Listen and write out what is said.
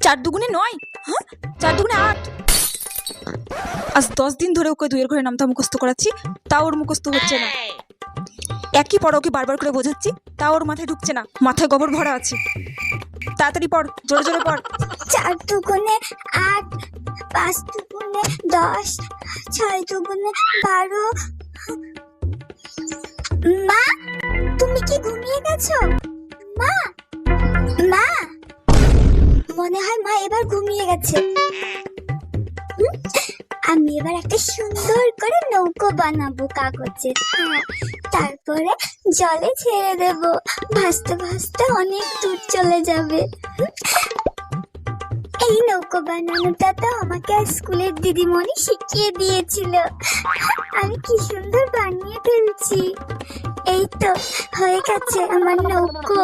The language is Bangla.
4 দুগুণে 9, হ্যাঁ 4 দুগুণে 8। আজ 10 দিন ধরে ওকে 2 এর ঘরে নামতা মুখস্থ করাচ্ছি, তাও ওর মুখস্থ হচ্ছে না। একই পড়া ওকে বারবার করে বোঝাচ্ছি, তাও ওর মাথায় ঢুকছে না, মাথায় গোবর ভরা আছে। তাড়াতাড়ি পড়, জোরে জোরে পড়। 4 দুগুণে 8, 5 দুগুণে 10, 6 দুগুণে 12। মা, তুমি কি ঘুমিয়ে গেছো? মা, মা, মনে হয় মা এবার ঘুমিয়ে গেছে। আমি এবার একটা সুন্দর করে নৌকো বানাবো কাগজে, তারপরে জলে ছেড়ে দেব, ভাসতে ভাসতে অনেক দূর চলে যাবে। এই নৌকো বানানোটা তো আমাকে স্কুলের দিদিমণি শিখিয়ে দিয়েছিল। আমি কি সুন্দর বানিয়ে ফেলছি। এই তো হয়ে গেছে আমার নৌকো।